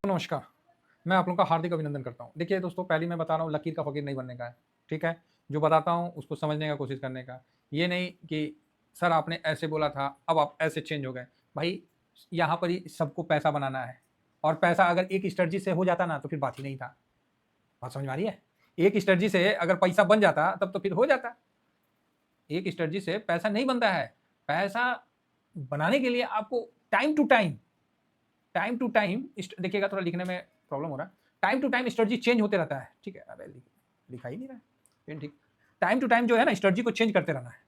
नमस्कार, मैं आप लोगों का हार्दिक अभिनंदन करता हूँ। देखिए दोस्तों, पहले मैं बता रहा हूँ लकीर का फ़कीर नहीं बनने का है, ठीक है? जो बताता हूँ उसको समझने का कोशिश करने का। ये नहीं कि सर आपने ऐसे बोला था, अब आप ऐसे चेंज हो गए। भाई यहाँ पर ही सबको पैसा बनाना है और पैसा अगर एक स्ट्रैटेजी से हो जाता ना तो फिर बात ही नहीं था। बात समझ में आ रही है? एक स्ट्रैटेजी से अगर पैसा बन जाता तब तो फिर हो जाता। एक स्ट्रैटेजी से पैसा नहीं बनता है। पैसा बनाने के लिए आपको टाइम टू टाइम देखिएगा, थोड़ा लिखने में प्रॉब्लम हो रहा है। Time to time strategy change होते रहता है, ठीक है? अबे लिखा ही नहीं रहा है पेन, ठीक। टाइम टू टाइम जो है ना स्ट्रेटजी को चेंज करते रहना है,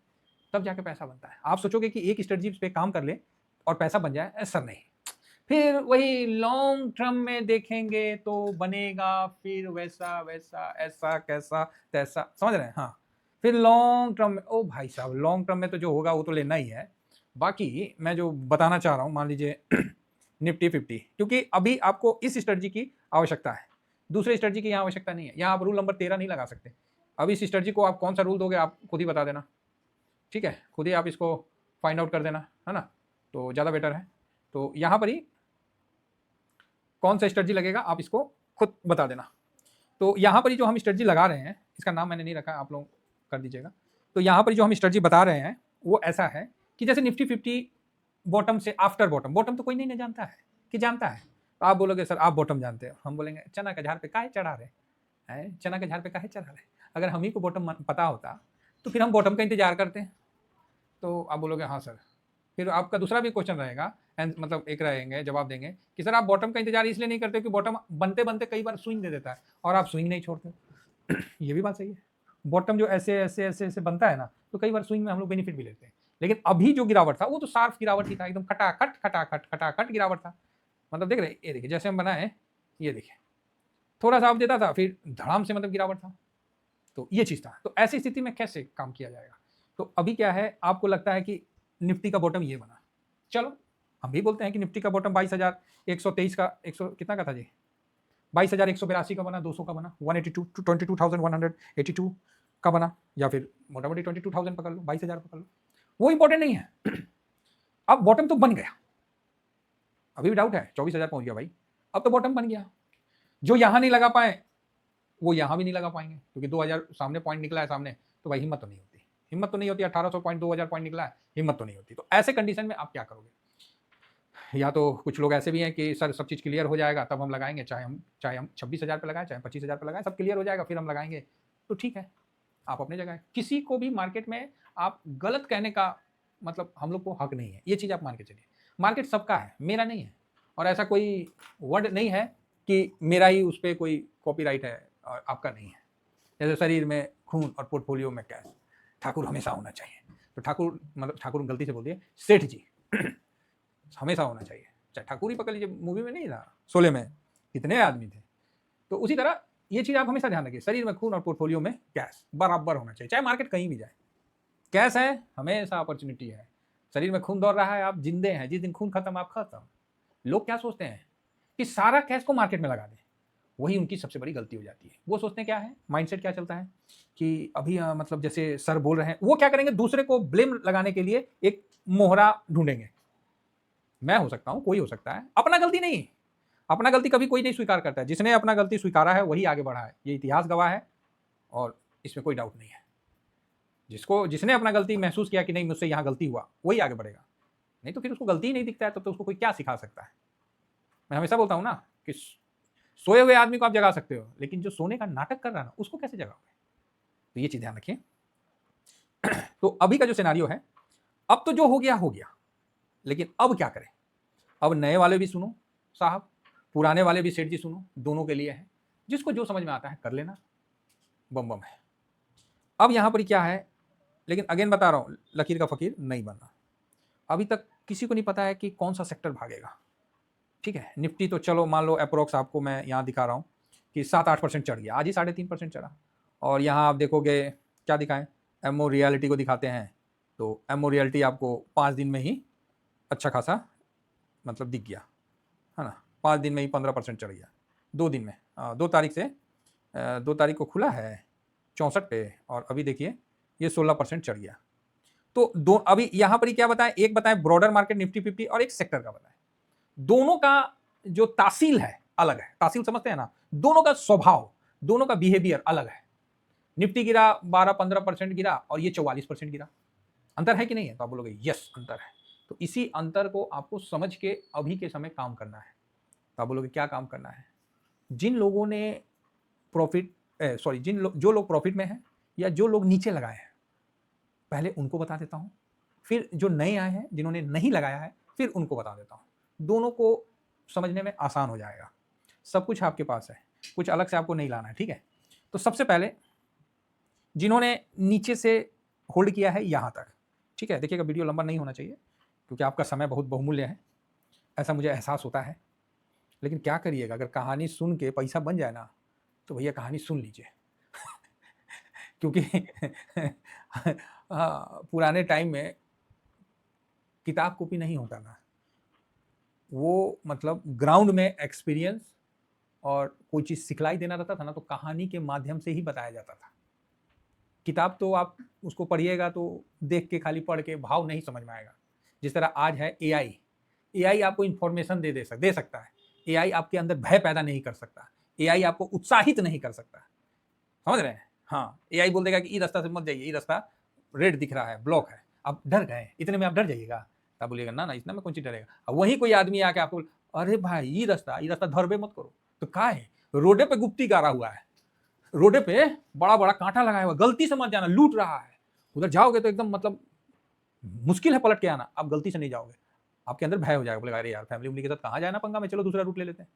तब जाके पैसा बनता है। आप सोचोगे कि एक स्ट्रेटजी पे काम कर ले और पैसा बन जाए, ऐसा नहीं। फिर वही लॉन्ग टर्म में देखेंगे तो बनेगा, फिर वैसा वैसा ऐसा कैसा तैसा, समझ रहे हैं? हाँ, फिर लॉन्ग टर्म में, ओ भाई साहब, लॉन्ग टर्म में तो जो होगा वो तो लेना ही है। बाकी मैं जो बताना चाह रहा हूँ, मान लीजिए निफ्टी 50, क्योंकि अभी आपको इस स्ट्रेटजी की आवश्यकता है, दूसरे स्ट्रेटजी की यहाँ आवश्यकता नहीं है। यहाँ आप रूल नंबर 13 नहीं लगा सकते। अब इस स्ट्रेटजी को आप कौन सा रूल दोगे आप खुद ही बता देना, ठीक है? खुद ही आप इसको फाइंड आउट कर देना, है ना? तो ज़्यादा बेटर है। तो यहाँ पर ही कौन सा स्ट्रेटजी लगेगा आप इसको खुद बता देना। तो यहाँ पर ही जो हम स्ट्रेटजी लगा रहे हैं, इसका नाम मैंने नहीं रखा, आप लोग कर दीजिएगा। तो यहाँ पर जो हम स्ट्रेटजी बता रहे हैं वो ऐसा है कि जैसे निफ्टी 50 बॉटम से आफ्टर बॉटम, बॉटम तो कोई नहीं जानता है कि जानता है। तो आप बोलोगे सर आप बॉटम जानते हो, हम बोलेंगे चना के झाड़ पे काहे चढ़ा रहे हैं, चना के झाड़ पे काहे चढ़ा रहे हैं? अगर हम ही को बॉटम पता होता तो फिर हम बॉटम का इंतजार करते हैं। तो आप बोलोगे हाँ सर। फिर आपका दूसरा भी क्वेश्चन रहेगा, मतलब एक रहेंगे जवाब देंगे कि सर आप बॉटम का इंतजार इसलिए नहीं करते कि बॉटम बनते बनते कई बार स्विंग दे देता है और आप स्विंग नहीं छोड़ते। ये भी बात सही है। बॉटम जो ऐसे ऐसे ऐसे ऐसे बनता है ना, तो कई बार स्विंग में हम लोग बेनिफिट भी लेते हैं। लेकिन अभी जो गिरावट था वो तो शार्प गिरावट ही था, एकदम खटाखट खटाखट खटाखट गिरावट था। मतलब देख रहे, ये देखिए जैसे हम बनाए, ये देखिए थोड़ा सा आप देता था फिर धड़ाम से मतलब गिरावट था। तो ये चीज था। तो ऐसी स्थिति में कैसे काम किया जाएगा? तो अभी क्या है, आपको लगता है कि निफ्टी का बॉटम ये बना, चलो हम भी बोलते हैं कि निफ्टी का बॉटम 22,123 का, 100 कितना का था जी, 22,182 का बना, 200 का बना, 182 22,182 का बना, या फिर मोटा मोटी 22,000 पकड़ लो, 22,000 पकड़ लो, वो इंपॉर्टेंट नहीं है। अब बॉटम तो बन गया, अभी भी डाउट है, 24,000 पहुंच गया भाई, अब तो बॉटम बन गया। जो यहां नहीं लगा पाए वो यहां भी नहीं लगा पाएंगे, क्योंकि 2,000 सामने पॉइंट निकला है सामने, तो भाई हिम्मत तो नहीं होती, हिम्मत तो नहीं होती। 1,800 पॉइंट, 2,000 पॉइंट निकला है, हिम्मत तो नहीं होती। तो ऐसे कंडीशन में आप क्या करोगे? या तो कुछ लोग ऐसे भी हैं कि सर सब चीज़ क्लियर हो जाएगा तब हम लगाएंगे, चाहे हम 26,000 पे लगाएं, चाहे 25,000 पे लगाएं, सब क्लियर हो जाएगा फिर हम लगाएंगे। तो ठीक है, आप अपनी जगह है। किसी को भी मार्केट में आप गलत कहने का मतलब हम लोग को हक नहीं है, ये चीज़ आप मान के चलिए। मार्केट सबका है, मेरा नहीं है। और ऐसा कोई वर्ड नहीं है कि मेरा ही उस पर कोई कॉपीराइट है और आपका नहीं है। जैसे शरीर में खून और पोर्टफोलियो में कैश, ठाकुर हमेशा होना चाहिए। तो ठाकुर मतलब ठाकुर गलती से बोल दिए, सेठ जी हमेशा होना चाहिए। चाहे ठाकुर ही पकड़ लीजिए, मूवी में नहीं था शोले में कितने आदमी थे। तो उसी तरह ये चीज आप हमेशा ध्यान रखिए, शरीर में खून और पोर्टफोलियो में कैश बराबर होना चाहिए, चाहे मार्केट कहीं भी जाए। कैश है हमेशा अपॉर्चुनिटी है। शरीर में खून दौड़ रहा है, आप जिंदे हैं, जिस दिन खून खत्म आप खत्म। लोग क्या सोचते हैं कि सारा कैश को मार्केट में लगा दें, वही उनकी सबसे बड़ी गलती हो जाती है। वो सोचते हैं क्या है, माइंडसेट क्या चलता है कि अभी मतलब जैसे सर बोल रहे हैं, वो क्या करेंगे, दूसरे को ब्लेम लगाने के लिए एक मोहरा ढूंढेंगे। मैं हो सकता हूं, कोई हो सकता है, अपना गलती नहीं। अपना गलती कभी कोई नहीं स्वीकार करता है, जिसने अपना गलती स्वीकारा है वही आगे बढ़ा है, ये इतिहास गवाह है और इसमें कोई डाउट नहीं है। जिसने अपना गलती महसूस किया कि नहीं मुझसे यहाँ गलती हुआ, वही आगे बढ़ेगा। नहीं तो फिर उसको गलती ही नहीं दिखता है, तो उसको कोई क्या सिखा सकता है? मैं हमेशा बोलता हूँ ना कि सोए हुए आदमी को आप जगा सकते हो, लेकिन जो सोने का नाटक कर रहा है ना उसको कैसे जगाओगे? तो ये चीज ध्यान रखिए। तो अभी का जो सिनेरियो है, अब तो जो हो गया हो गया, लेकिन अब क्या करें? अब नए वाले भी सुनो साहब, पुराने वाले भी सेठ जी सुनो, दोनों के लिए है। जिसको जो समझ में आता है कर लेना, बम बम है। अब यहां पर क्या है, लेकिन अगेन बता रहा हूं, लकीर का फकीर नहीं बनना। अभी तक किसी को नहीं पता है कि कौन सा सेक्टर भागेगा, ठीक है? निफ्टी तो चलो मान लो अप्रोक्स आपको मैं यहां दिखा रहा हूं कि 7-8% चढ़ गया, आज ही 3.5% चढ़ा। और यहां आप देखोगे क्या दिखाएं, एमओ रियलिटी को दिखाते हैं, तो एमओ रियलिटी आपको 5 दिन में ही अच्छा खासा मतलब दिख गया, है ना? 5 दिन में ही 15% चढ़ गया, 2 दिन में। 2 तारीख से 2 तारीख को खुला है 64 पे, और अभी देखिए ये 16% चढ़ गया। तो दो अभी यहाँ पर ही क्या बताएं, एक बताएं ब्रॉडर मार्केट निफ्टी 50 और एक सेक्टर का बताएं। दोनों का जो तासील है अलग है। तासील समझते हैं ना, दोनों का स्वभाव, दोनों का बिहेवियर अलग है। निफ्टी गिरा 12-15% गिरा और ये 44% गिरा, अंतर है कि नहीं है? तो आप बोलोगे यस अंतर है। तो इसी अंतर को आपको समझ के अभी के समय काम करना है। तो आप बोलोगे क्या काम करना है? जिन लोगों ने प्रॉफिट जो लोग प्रॉफिट में हैं या जो लोग नीचे लगाए हैं, पहले उनको बता देता हूं, फिर जो नए आए हैं जिन्होंने नहीं लगाया है फिर उनको बता देता हूं। दोनों को समझने में आसान हो जाएगा। सब कुछ आपके पास है, कुछ अलग से आपको नहीं लाना है, ठीक है? तो सबसे पहले जिन्होंने नीचे से होल्ड किया है यहां तक, ठीक है, देखिएगा वीडियो लंबा नहीं होना चाहिए क्योंकि आपका समय बहुत बहुमूल्य है, ऐसा मुझे एहसास होता है। लेकिन क्या करिएगा, अगर कहानी सुन के पैसा बन जाए ना तो भैया कहानी सुन लीजिए क्योंकि पुराने टाइम में किताब कॉपी नहीं होता ना, वो मतलब ग्राउंड में एक्सपीरियंस और कोई चीज़ सिखलाई देना रहता था ना, तो कहानी के माध्यम से ही बताया जाता था। किताब तो आप उसको पढ़िएगा तो देख के खाली पढ़ के भाव नहीं समझ में आएगा। जिस तरह आज है एआई आपको इन्फॉर्मेशन दे सकता है। एआई आपके अंदर भय पैदा नहीं कर सकता, एआई आपको उत्साहित नहीं कर सकता, समझ रहे हैं? हाँ, एआई बोल देगा कि ये रास्ता से मत जाइए, ये रास्ता रेड दिख रहा है, ब्लॉक है, आप डर गए, इतने में आप डर जाइएगा। आप बोलिएगा ना इतना में कौन सी डरेगा। अब वही कोई आदमी आके आपको अरे भाई ये रास्ता धरबे मत करो, तो का है रोडे पे गुप्ती गाड़ा हुआ है, रोडे पे बड़ा बड़ा कांटा लगाया हुआ, गलती से मत जाना, लूट रहा है, उधर जाओगे तो एकदम मतलब मुश्किल है पलट के आना, आप गलती से नहीं जाओगे, आपके अंदर भय हो जाएगा, बोलेगा अरे यार फैमिली उमली के साथ कहाँ जाना पंगा में, चलो दूसरा रूट ले लेते हैं।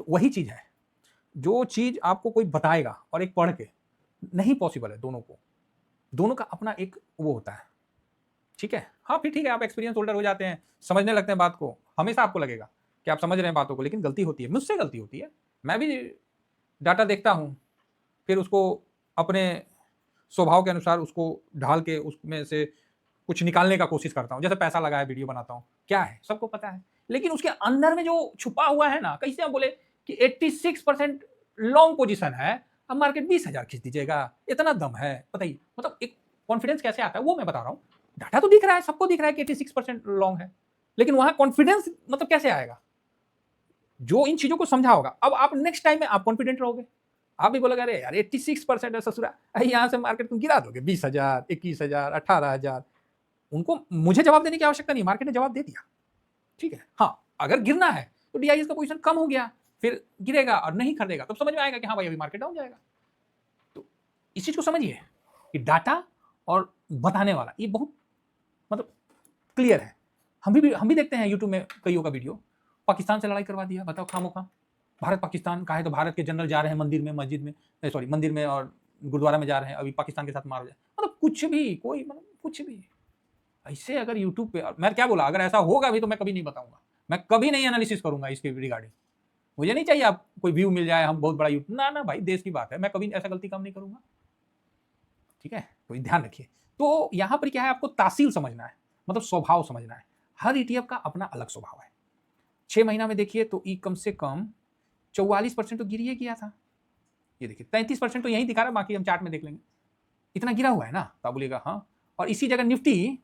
तो वही चीज है, जो चीज आपको कोई बताएगा और एक पढ़ के नहीं पॉसिबल है, दोनों का अपना एक वो होता है, ठीक है? हाँ फिर ठीक है, आप एक्सपीरियंस होल्डर हो जाते हैं, समझने लगते हैं बात को, हमेशा आपको लगेगा कि आप समझ रहे हैं बातों को, लेकिन गलती होती है, मुझसे गलती होती है, मैं भी डाटा देखता हूँ, फिर उसको अपने स्वभाव के अनुसार उसको ढाल के उसमें से कुछ निकालने का कोशिश करता हूँ। जैसे पैसा लगाया वीडियो बनाता हूँ, क्या है सबको पता है, लेकिन उसके अंदर में जो छुपा हुआ है ना, कैसे आप बोले कि 86% लॉन्ग पोजीशन है, अब मार्केट 20,000 खींच दीजिएगा, इतना दम है, बताइए मतलब एक कॉन्फिडेंस कैसे आता है, वो मैं बता रहा हूँ। डाटा तो दिख रहा है, सबको दिख रहा है कि 86% लॉन्ग है, लेकिन वहां कॉन्फिडेंस मतलब कैसे आएगा? जो इन चीजों को समझा होगा। अब आप नेक्स्ट टाइम में आप कॉन्फिडेंट रहोगे, आप भी बोलोगे अरे यार 86% है ससुरा, यहाँ से मार्केट तुम गिरा दोगे 20,000, 21,000, 18,000। उनको मुझे जवाब देने की आवश्यकता नहीं, मार्केट ने जवाब दे दिया, ठीक है? हाँ अगर गिरना है तो डीआईएस का पोजीशन कम हो गया, फिर गिरेगा और नहीं खरीदेगा, तब समझ में आएगा कि हाँ भाई अभी मार्केट डाउन जाएगा। तो इस चीज को समझिए कि डाटा और बताने वाला ये बहुत मतलब क्लियर है। हम भी देखते हैं यूट्यूब में कईयों का वीडियो, पाकिस्तान से लड़ाई करवा दिया, बताओ खामोखा, भारत पाकिस्तान का है तो भारत के जनरल जा रहे हैं मंदिर में, मंदिर में और गुरुद्वारा में जा रहे हैं, अभी पाकिस्तान के साथ मार जाए, मतलब कुछ भी, कोई मतलब कुछ भी ऐसे। अगर यूट्यूब पे, मैं क्या बोला, अगर ऐसा होगा भी तो मैं कभी नहीं बताऊंगा, मैं कभी नहीं एनालिसिस करूंगा इसके रिगार्डिंग। मुझे नहीं चाहिए आप कोई व्यू मिल जाए, हम बहुत बड़ा यूट्यूब, ना भाई देश की बात है, मैं कभी ऐसा गलती काम नहीं करूंगा, ठीक है? तो ध्यान रखिए। तो यहां पर क्या है, आपको तासील समझना है, मतलब स्वभाव समझना है। हर ईटीएफ का अपना अलग स्वभाव है। 6 महीना में देखिए तो ई कम से कम 44% तो गिर ही किया था, ये देखिए 33% तो यही दिखा रहा है, बाकी हम चार्ट में देख लेंगे, इतना गिरा हुआ है ना, तो आप बोलिएगा हाँ। और इसी जगह निफ्टी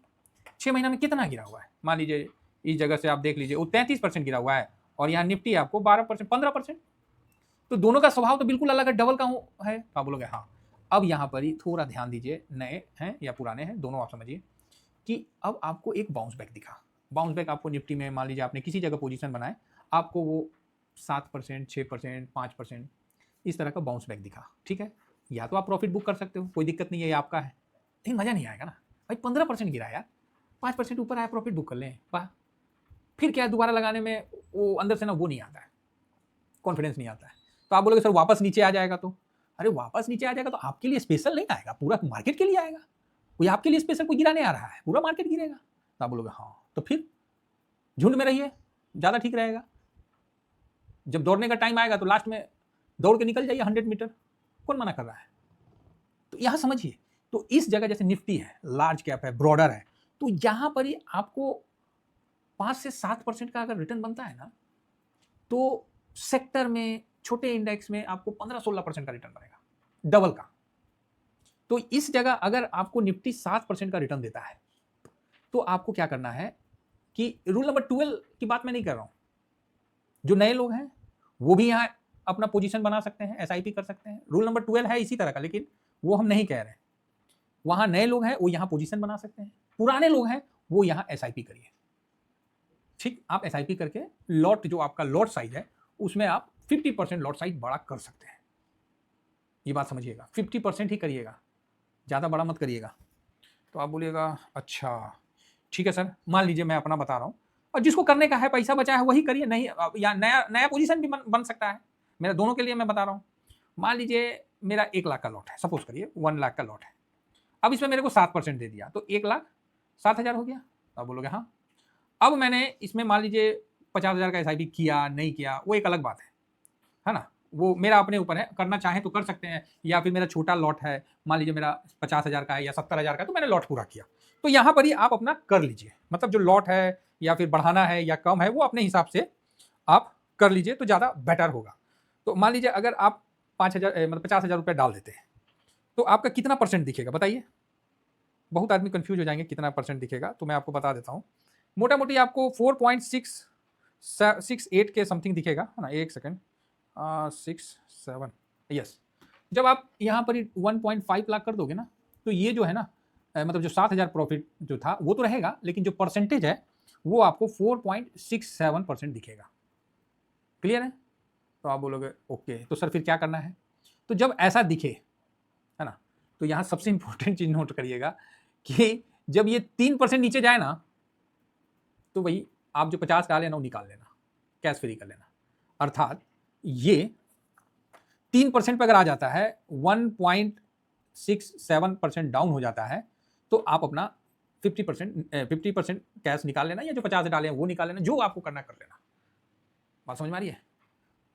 6 महीना में कितना गिरा हुआ है, मान लीजिए इस जगह से आप देख लीजिए, वो 33% गिरा हुआ है, और यहाँ निफ्टी आपको 12%, 15%। तो दोनों का स्वभाव तो बिल्कुल अलग है, डबल का है। तो आप बोलोगे हाँ। अब यहाँ पर ही थोड़ा ध्यान दीजिए, नए हैं या पुराने हैं दोनों आप समझिए कि अब आपको एक बाउंस बैक दिखा। बाउंस बैक आपको निफ्टी में, मान लीजिए आपने किसी जगह पोजीशन बनाए, आपको वो 7%, 6%, 5% इस तरह का बाउंस बैक दिखा, ठीक है? या तो आप प्रॉफिट बुक कर सकते हो, कोई दिक्कत नहीं है, ये आपका है, लेकिन मजा नहीं आएगा ना भाई, 15% गिरा यार, 5% ऊपर आया, प्रॉफिट बुक कर लें, वाह। फिर क्या है, दोबारा लगाने में वो अंदर से ना वो नहीं आता है, कॉन्फिडेंस नहीं आता है। तो आप बोलोगे सर वापस नीचे आ जाएगा, तो अरे वापस नीचे आ जाएगा तो आपके लिए स्पेशल नहीं आएगा, पूरा मार्केट के लिए आएगा, कोई आपके लिए स्पेशल कोई गिराने आ रहा है, पूरा मार्केट गिरेगा। तो आप बोलोगे हाँ, तो फिर झुंड में रहिए, ज़्यादा ठीक रहेगा। जब दौड़ने का टाइम आएगा तो लास्ट में दौड़ के निकल जाइए 100 मीटर, कौन मना कर रहा है? तो यहाँ समझिए, तो इस जगह जैसे निफ्टी है, लार्ज कैप है, ब्रॉडर है, तो यहाँ पर ही आपको 5 से 7% का अगर रिटर्न बनता है ना, तो सेक्टर में, छोटे इंडेक्स में आपको 15-16% का रिटर्न बनेगा, डबल का। तो इस जगह अगर आपको निफ्टी 7% का रिटर्न देता है, तो आपको क्या करना है कि रूल नंबर 12 की बात मैं नहीं कर रहा हूं, जो नए लोग हैं वो भी यहाँ अपना पोजीशन बना सकते हैं, एसआईपी कर सकते हैं। रूल नंबर 12 है इसी तरह का, लेकिन वो हम नहीं कह रहे हैं। वहां नए लोग हैं वो यहाँ पोजीशन बना सकते हैं, पुराने लोग हैं वो यहाँ एसआईपी करिए। ठीक, आप एसआईपी करके लॉट, जो आपका लॉट साइज है उसमें आप 50% लॉट साइज बड़ा कर सकते हैं। ये बात समझिएगा, 50% ही करिएगा, ज़्यादा बड़ा मत करिएगा। तो आप बोलिएगा अच्छा ठीक है सर, मान लीजिए मैं अपना बता रहा हूँ, और जिसको करने का है, पैसा बचा है वही करिए, नहीं या नया नया पोजीशन भी बन सकता है। मेरा दोनों के लिए मैं बता रहा हूँ। मान लीजिए मेरा 1 लाख का लॉट है, सपोज करिए 1 लाख का लॉट है। अब इसमें मेरे को 7% दे दिया तो 1,07,000 हो गया। तो आप बोलोगे हाँ। अब मैंने इसमें मान लीजिए 50,000 का एसआईपी किया नहीं किया वो एक अलग बात है ना, वो मेरा अपने ऊपर है, करना चाहें तो कर सकते हैं। या फिर मेरा छोटा लॉट है, मान लीजिए मेरा 50,000 का है या 70,000 का है, तो मैंने लॉट पूरा किया, तो यहाँ पर ही आप अपना कर लीजिए। मतलब जो लॉट है या फिर बढ़ाना है या कम है वो अपने हिसाब से आप कर लीजिए, तो ज़्यादा बेटर होगा। तो मान लीजिए अगर आप 5,000 मतलब 50,000 रुपये डाल देते हैं तो आपका कितना परसेंट दिखेगा बताइए। बहुत आदमी कंफ्यूज हो जाएंगे कितना परसेंट दिखेगा, तो मैं आपको बता देता हूँ। मोटा मोटी आपको 4.668 के समथिंग दिखेगा, है ना। एक सेकेंड, 6 7 यस। जब आप यहाँ पर 1.5 लाख कर दोगे ना, तो ये जो है ना मतलब जो 7,000 प्रॉफिट जो था वो तो रहेगा, लेकिन जो परसेंटेज है वो आपको 4.67% दिखेगा। क्लियर है? तो आप बोलोगे ओके, तो सर फिर क्या करना है? तो जब ऐसा दिखे, है ना, तो यहाँ सबसे इंपॉर्टेंट चीज नोट करिएगा कि जब ये 3% नीचे जाए ना, तो वही आप जो 50 डाले ना वो निकाल लेना, कैश फ्री कर लेना। अर्थात ये 3% पे अगर आ जाता है, 1.67% डाउन हो जाता है, तो आप अपना 50% कैश निकाल लेना, या जो 50 डाले हैं वो निकाल लेना, जो आपको करना कर लेना। बात समझ में आ रही है?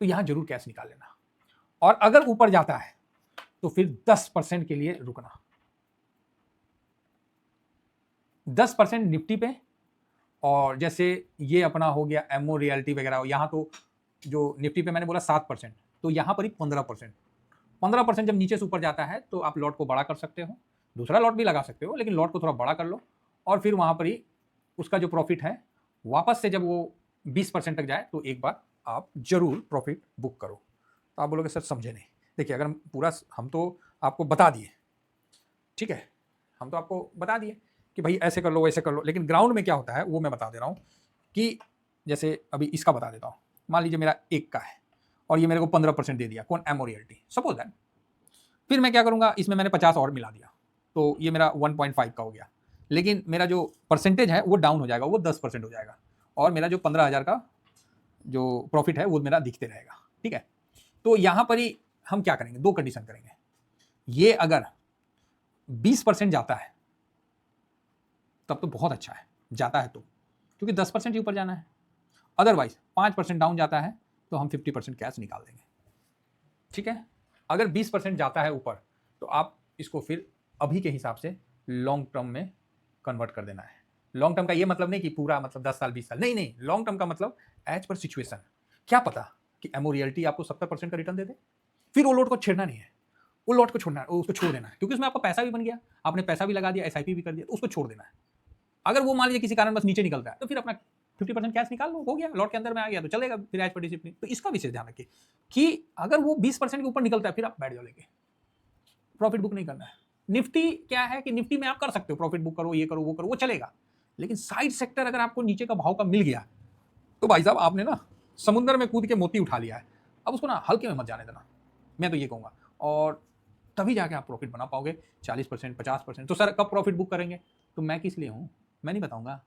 तो यहां जरूर कैश निकाल लेना। और अगर ऊपर जाता है तो फिर 10% के लिए रुकना। 10% निफ्टी पे, और जैसे ये अपना हो गया एमओ रियल्टी वगैरह, यहां तो जो निफ्टी पे मैंने बोला 7%, तो यहां पर ही 15% जब नीचे से ऊपर जाता है तो आप लॉट को बड़ा कर सकते हो, दूसरा लॉट भी लगा सकते हो, लेकिन लॉट को थोड़ा बड़ा कर लो, और फिर वहां पर ही उसका जो प्रॉफिट है वापस से जब वो 20% तक जाए तो एक बार आप जरूर प्रॉफिट बुक करो। तो आप बोलोगे सर समझे नहीं। देखिए, अगर हम तो आपको बता दिए, ठीक है, हम तो आपको बता दिए कि भाई ऐसे कर लो वैसे कर लो, लेकिन ग्राउंड में क्या होता है वो मैं बता दे रहा हूँ। कि जैसे अभी इसका बता देता हूँ, मान लीजिए मेरा 1 का है और ये मेरे को 15% दे दिया, कौन? एमओ रियल्टी, सपोज दैट। फिर मैं क्या करूँगा, इसमें मैंने 50 और मिला दिया, तो ये मेरा 1.5 का हो गया, लेकिन मेरा जो परसेंटेज है वो डाउन हो जाएगा, वो 10% हो जाएगा, और मेरा जो 15,000 का जो प्रॉफिट है वो मेरा दिखते रहेगा। ठीक है, तो यहाँ पर ही हम क्या करेंगे, 2 कंडीशन करेंगे। ये अगर 20% जाता है तब तो बहुत अच्छा है, जाता है तो, क्योंकि 10% ही ऊपर जाना है। अदरवाइज 5% डाउन जाता है तो हम 50% कैश निकाल देंगे। ठीक है, अगर 20% जाता है ऊपर तो आप इसको फिर अभी के हिसाब से लॉन्ग टर्म में कन्वर्ट कर देना है। लॉन्ग टर्म का ये मतलब नहीं कि पूरा मतलब 10 साल 20 साल, नहीं नहीं, लॉन्ग टर्म का मतलब एज पर सिचुएशन। क्या पता कि एमओ रियल्टी आपको 70% का रिटर्न दे दे, फिर वो लॉट को छेड़ना नहीं है, वो लॉट को छोड़ना है, उसको छोड़ देना है, क्योंकि उसमें आपका पैसा भी बन गया, आपने पैसा भी लगा दिया, एसआईपी भी कर दिया, तो उसको छोड़ देना है। अगर वो मान लीजिए किसी कारण बस नीचे निकलता है तो फिर अपना 50% कैश निकाल लो, हो गया, लॉट के अंदर में आ गया तो चलेगा फिर एज पर डिसिप्लिन। तो इसका विशेष ध्यान रखिए कि अगर वो 20% के ऊपर निकलता है फिर आप बैठ जाओ लेके, प्रॉफिट बुक नहीं करना है। निफ्टी क्या है कि निफ्टी में आप कर सकते हो, प्रॉफिट बुक करो, ये करो वो करो, वो चलेगा, लेकिन साइड सेक्टर अगर आपको नीचे का भाव का मिल गया तो भाई साहब आपने ना समुद्र में कूद के मोती उठा लिया है, अब उसको ना हल्के में मत जाने देना, मैं तो ये कहूँगा। और तभी जाके आप प्रॉफिट बना पाओगे 40% 50%। तो सर कब प्रॉफिट बुक करेंगे? तो मैं किस लिए हूँ, मैं नहीं बताऊँगा,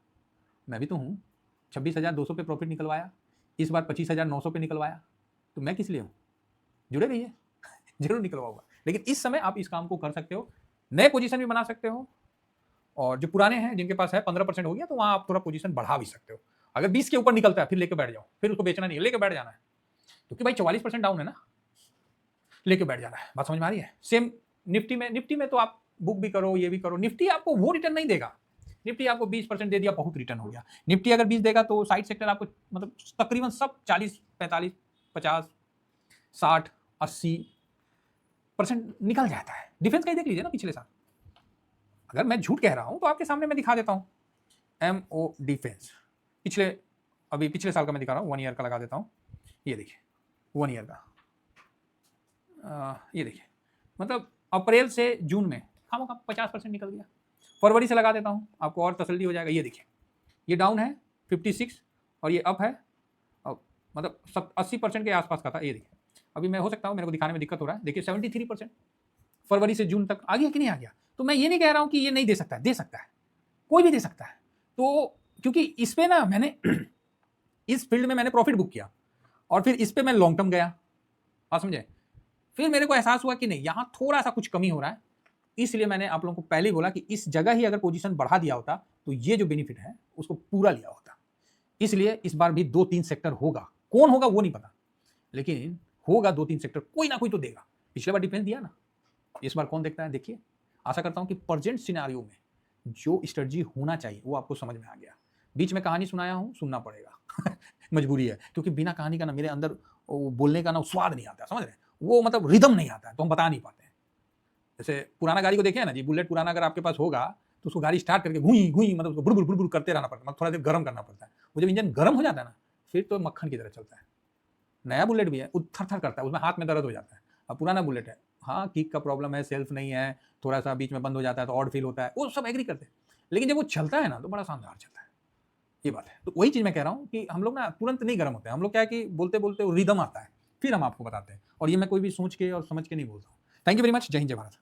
मैं भी तो हूँ। 26,200 पे प्रॉफिट निकलवाया, इस बार 25,900 पे निकलवाया, तो मैं किस लिए हूँ? जुड़े रहिए जरूर निकलवाऊंगा। लेकिन इस समय आप इस काम को कर सकते हो, नए पोजीशन भी बना सकते हो, और जो पुराने हैं जिनके पास है 15% हो गया तो वहां आप थोड़ा पोजीशन बढ़ा भी सकते हो। अगर 20 के ऊपर निकलता है फिर लेके बैठ जाओ, फिर उसको बेचना नहीं है, लेके बैठ जाना है, क्योंकि भाई 44% डाउन है ना, लेके बैठ जाना है। बात समझ में आ रही है? सेम निफ्टी में तो आप बुक भी करो, ये भी करो, निफ्टी आपको वो रिटर्न नहीं देगा। निफ्टी आपको 20% दे दिया, बहुत रिटर्न हो गया। निफ्टी अगर 20 देगा तो साइड सेक्टर आपको मतलब तकरीबन सब 40 45 50 60 80% निकल जाता है। डिफेंस का ही देख लीजिए ना पिछले साल, अगर मैं झूठ कह रहा हूं तो आपके सामने मैं दिखा देता हूं। एमओ डिफेंस पिछले साल का मैं दिखा रहा हूं, 1 ईयर का लगा देता हूं, ये देखिए 1 ईयर का। ये देखिए, मतलब अप्रैल से जून में हम 50% निकल गया। फरवरी से लगा देता हूँ, आपको और तसल्ली हो जाएगा। ये देखिए, ये डाउन है 56 और ये अप है, अब मतलब 80% के आसपास का था। ये देखिए, अभी मैं हो सकता हूँ, मेरे को दिखाने में दिक्कत हो रहा है। देखिए 73% फरवरी से जून तक आ गया कि नहीं आ गया। तो मैं ये नहीं कह रहा हूँ कि ये नहीं दे सकता है, दे सकता है, कोई भी दे सकता है। तो क्योंकि इस पे ना मैंने इस फील्ड में मैंने प्रॉफिट बुक किया और फिर इस पे मैं लॉन्ग टर्म गया, आप समझे। फिर मेरे को एहसास हुआ कि नहीं, यहाँ थोड़ा सा कुछ कमी हो रहा है, इसलिए मैंने आप लोगों को पहले ही बोला कि इस जगह ही अगर पोजीशन बढ़ा दिया होता तो ये जो बेनिफिट है उसको पूरा लिया होता। इसलिए इस बार भी 2-3 सेक्टर होगा, कौन होगा वो नहीं पता, लेकिन होगा 2-3 सेक्टर, कोई ना कोई तो देगा। पिछले बार डिफेंस दिया ना, इस बार कौन देखता है देखिए। आशा करता हूं कि प्रेजेंट सिनेरियो में जो स्ट्रेटजी होना चाहिए वो आपको समझ में आ गया। बीच में कहानी सुनाया हूं, सुनना पड़ेगा मजबूरी है, क्योंकि बिना कहानी का ना मेरे अंदर बोलने का ना स्वाद नहीं आता, समझ रहे, वो मतलब रिदम नहीं आता है, तो हम बता नहीं पाते हैं। जैसे पुराना गाड़ी को देखे ना जी, बुलेट पुराना अगर आपके पास होगा तो उसको गाड़ी स्टार्ट करके घुई घुई मतलब उसको बुड़ बुड़ करते रहना पड़ता है, मतलब थोड़ा देर गर्म करना पड़ता है। वो जब इंजन गर्म हो जाता है ना, फिर तो मक्खन की तरह चलता है। नया बुलेट भी है, वो थर थर करता है, उसमें हाथ में दर्द हो जाता है। अब पुराना बुलेट है, हाँ किक का प्रॉब्लम है, सेल्फ नहीं है, थोड़ा सा बीच में बंद हो जाता है तो ऑड फील होता है, वो सब एग्री करते हैं, लेकिन जब वो चलता है ना तो बड़ा शानदार चलता है। ये बात है। तो वही चीज मैं कह रहा हूँ कि हम लोग ना तुरंत नहीं गर्म होते हैं, हम लोग क्या है कि बोलते बोलते रिदम आता है, फिर हम आपको बताते हैं। और ये मैं कोई भी सोच के और समझ के नहीं बोलता हूँ। Thank you very much. जय हिंद, जय भारत।